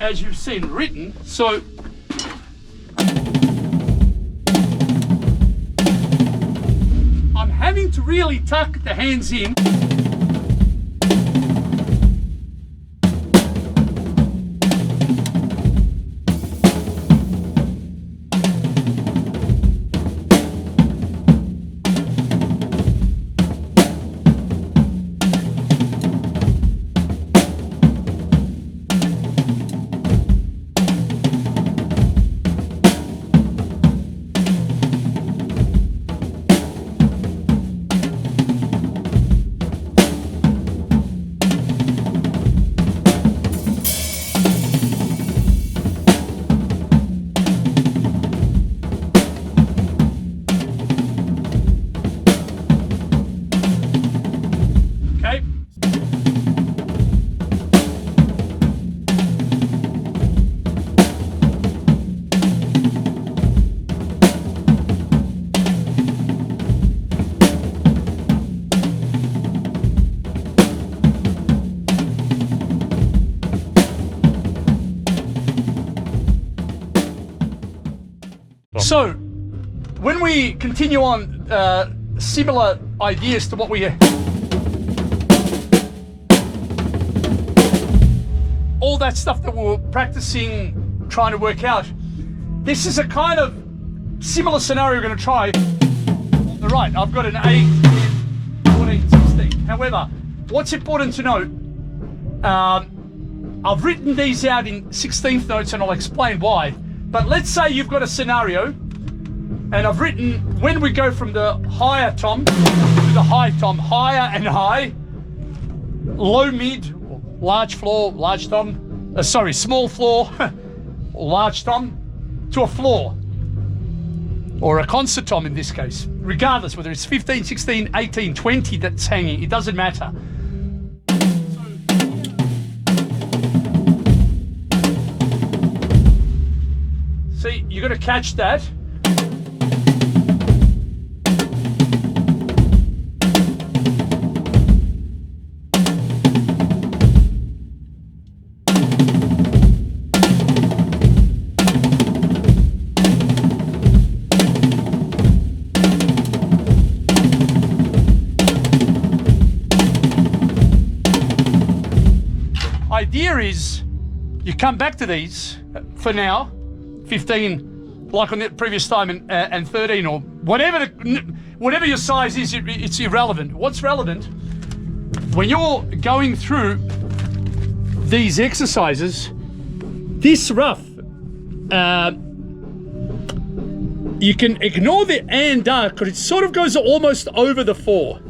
as you've seen written. So I'm having to really tuck the hands in. So, when we continue on similar ideas to what we all that stuff that we were practicing, trying to work out, this is a kind of similar scenario we're going to try. On the right, I've got an 8, 14, 16. However, what's important to note, I've written these out in 16th notes and I'll explain why. But let's say you've got a scenario, and I've written when we go from the higher tom to the high tom, higher and high, low mid, large floor, large tom, small floor, large tom, to a floor, or a concert tom in this case. Regardless whether it's 15, 16, 18, 20 that's hanging, it doesn't matter. See, you got to catch that. Idea is you come back to these for now. 15 like on the previous time and 13 or whatever your size is, it's irrelevant. What's relevant when you're going through these exercises, this rough, you can ignore the and because it sort of goes almost over the 4,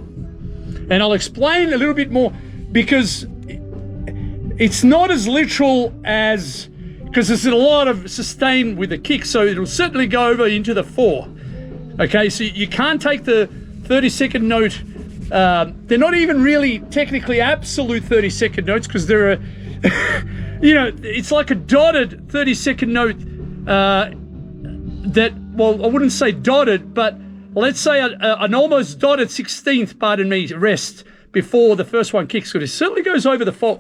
and I'll explain a little bit more because it's not as literal as, because there's a lot of sustain with the kick, so it'll certainly go over into the 4. Okay, so you can't take the 30-second note. They're not even really technically absolute 30-second notes because they're it's like a dotted 30-second note that, well, I wouldn't say dotted, but let's say an almost dotted 16th, pardon me, rest before the first one kicks, because it certainly goes over the 4,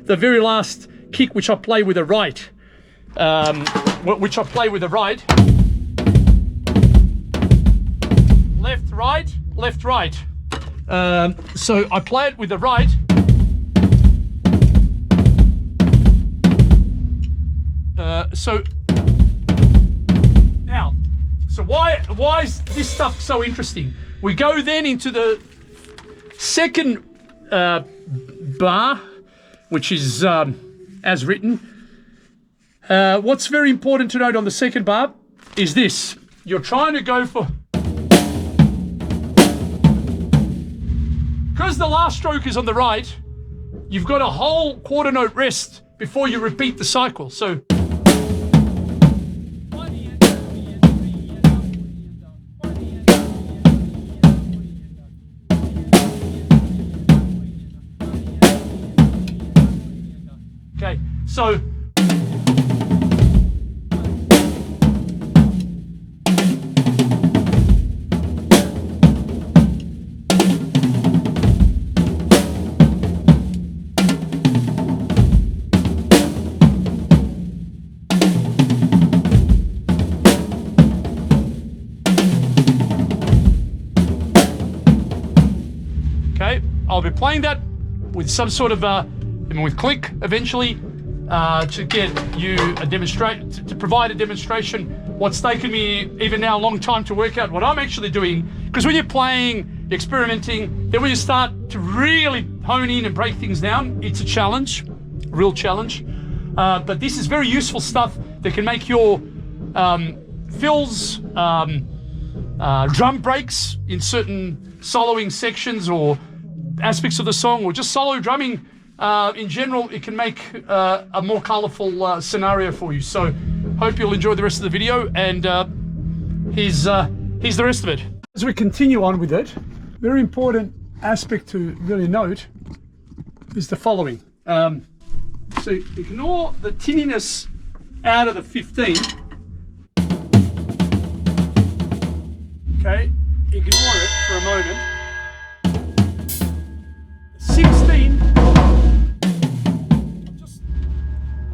the very last kick, which I play with the right. Left, right, left, right. So I play it with the right. So why is this stuff so interesting? We go then into the second bar, which is as written. What's very important to note on the second bar is this. You're trying to go for, because the last stroke is on the right, you've got a whole quarter note rest before you repeat the cycle. So okay, so playing that with some sort of, with click eventually, to get you to provide a demonstration. What's taken me even now a long time to work out what I'm actually doing, because when you're playing, you're experimenting, then when you start to really hone in and break things down, it's a challenge, a real challenge. But this is very useful stuff that can make your fills, drum breaks in certain soloing sections or aspects of the song, or just solo drumming in general. It can make a more colorful scenario for you. So hope you'll enjoy the rest of the video, and here's the rest of it. As we continue on with it, very important aspect to really note is the following. So ignore the tinniness out of the 15. Okay, ignore it for a moment. 16,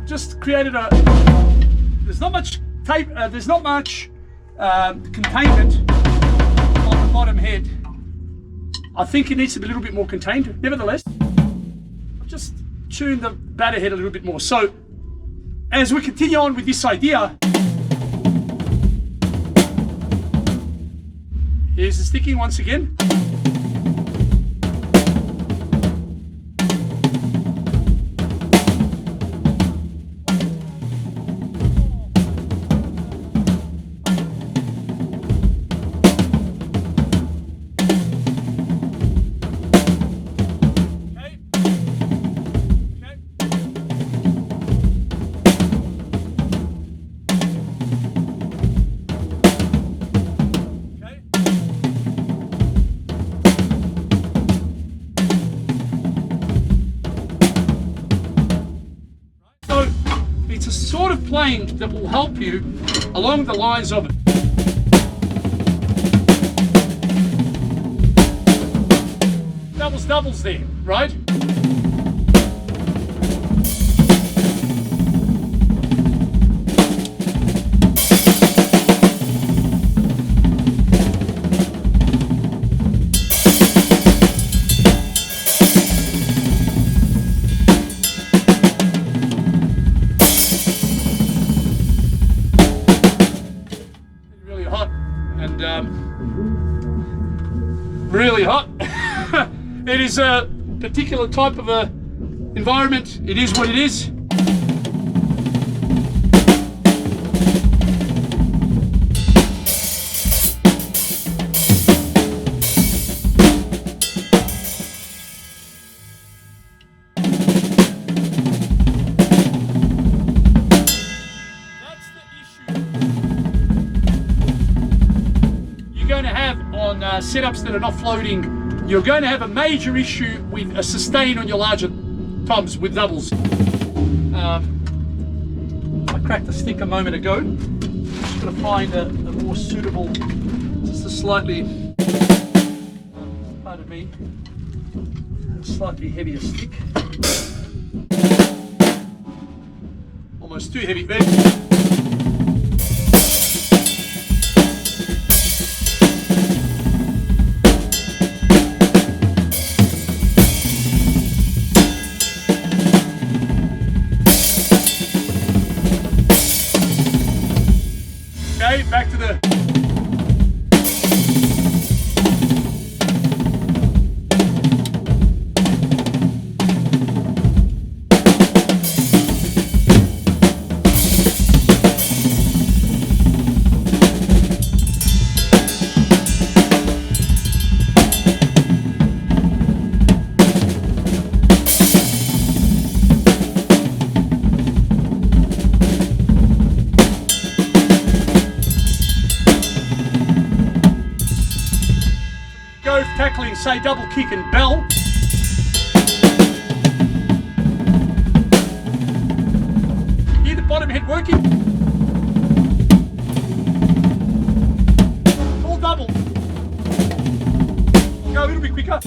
just created a, there's not much tape, there's not much containment on the bottom head. I think it needs to be a little bit more contained. Nevertheless, I've just tuned the batter head a little bit more. So as we continue on with this idea, here's the sticking once again. It's a sort of playing that will help you along the lines of it. Doubles there, right? Really hot. It is a particular type of a environment. It is what it is. That's the issue you're going to have on setups that are not floating. You're going to have a major issue with a sustain on your larger toms with doubles. I cracked the stick a moment ago. Just got to find a more suitable, just a slightly, pardon me, a slightly heavier stick. Almost too heavy, baby. Back to the tackling, say, double kick and bell. Hear the bottom head working? All double. Go a little bit quicker.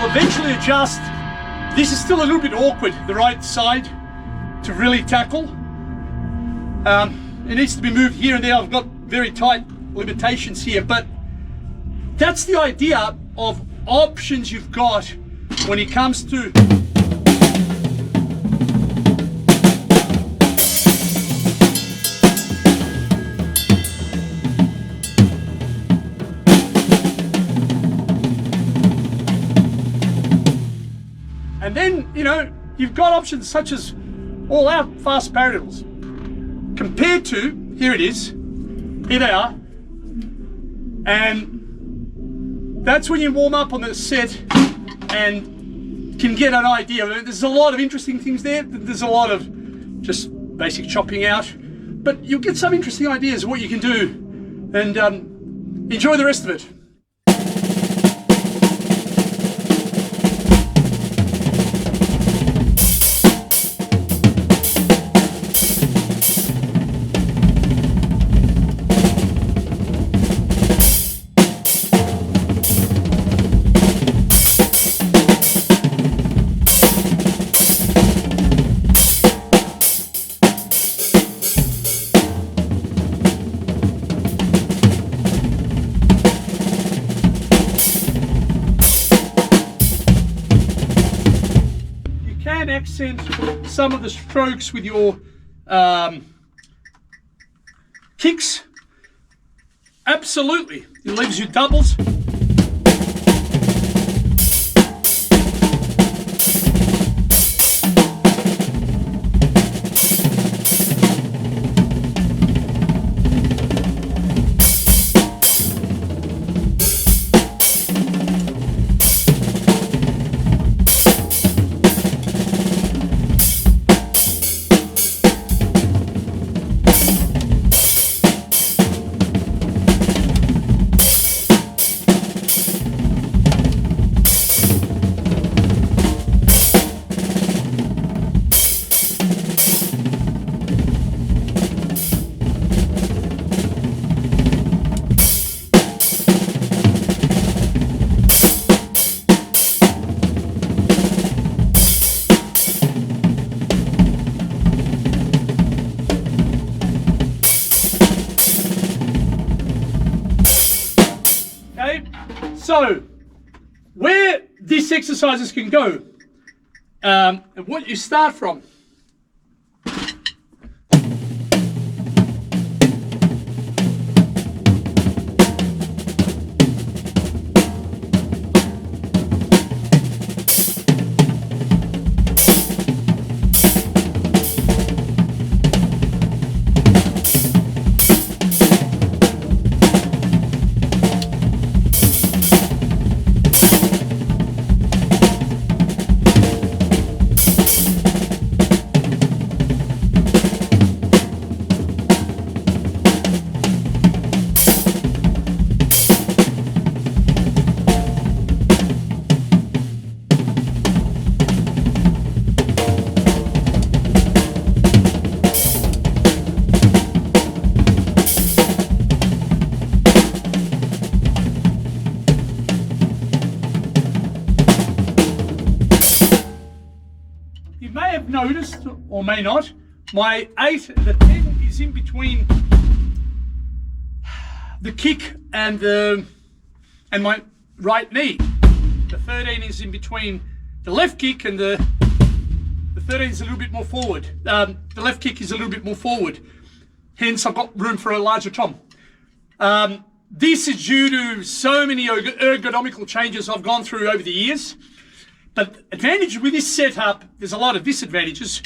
eventually adjust. This is still a little bit awkward, the right side to really tackle. It needs to be moved here and there. I've got very tight limitations here, but that's the idea of options you've got when it comes to and then, you know, you've got options such as all out fast paradiddles compared to, here it is, here they are, and that's when you warm up on the set and can get an idea. There's a lot of interesting things there. There's a lot of just basic chopping out, but you'll get some interesting ideas of what you can do, and enjoy the rest of it. Accent some of the strokes with your kicks. Absolutely, it leaves you doubles. So, where these exercises can go, and what you start from. You may have noticed, or may not, my 8, the 10 is in between the kick and my right knee. The 13 is in between the left kick, and the 13 is a little bit more forward. The left kick is a little bit more forward. Hence, I've got room for a larger tom. This is due to so many ergonomical changes I've gone through over the years. But advantage with this setup, there's a lot of disadvantages,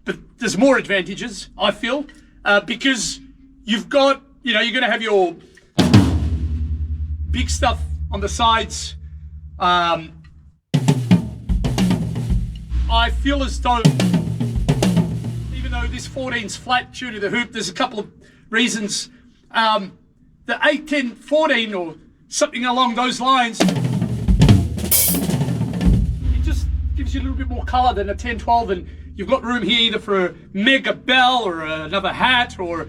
but there's more advantages, I feel, because you've got, you know, you're going to have your big stuff on the sides. I feel as though, even though this 14's flat due to the hoop, there's a couple of reasons. The 8, 10, 14 or something along those lines, gives you a little bit more color than a 10, 12, and you've got room here either for a mega bell or another hat or,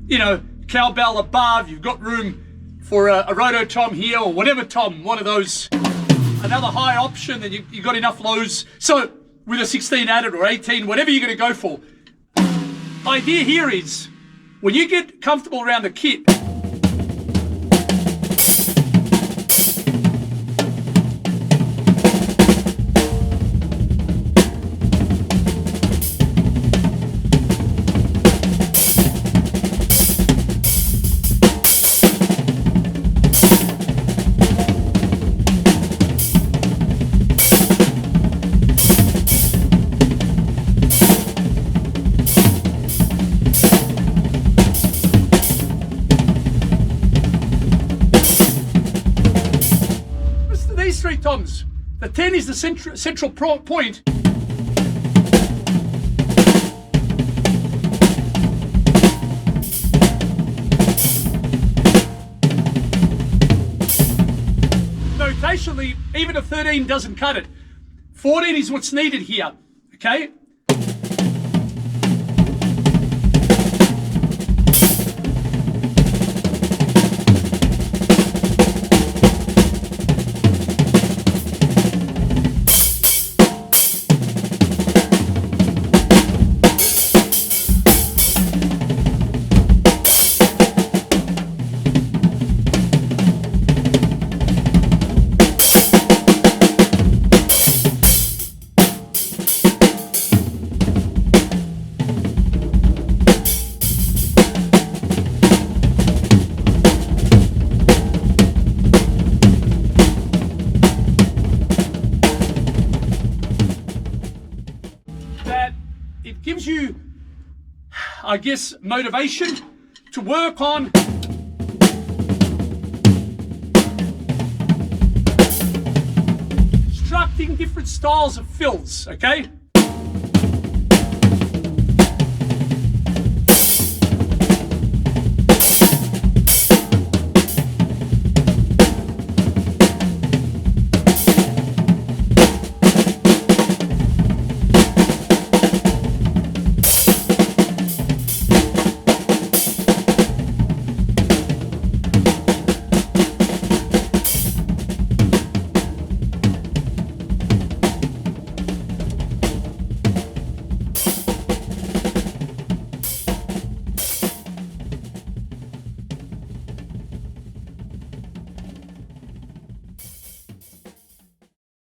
you know, cowbell above. You've got room for a roto tom here or whatever tom, one of those another high option, then you got enough lows. So with a 16 added or 18, whatever you're going to go for. Idea here is when you get comfortable around the kit, these three toms. The 10 is the central point. Notationally, even a 13 doesn't cut it. 14 is what's needed here, okay? It gives you, I guess, motivation to work on constructing different styles of fills, okay?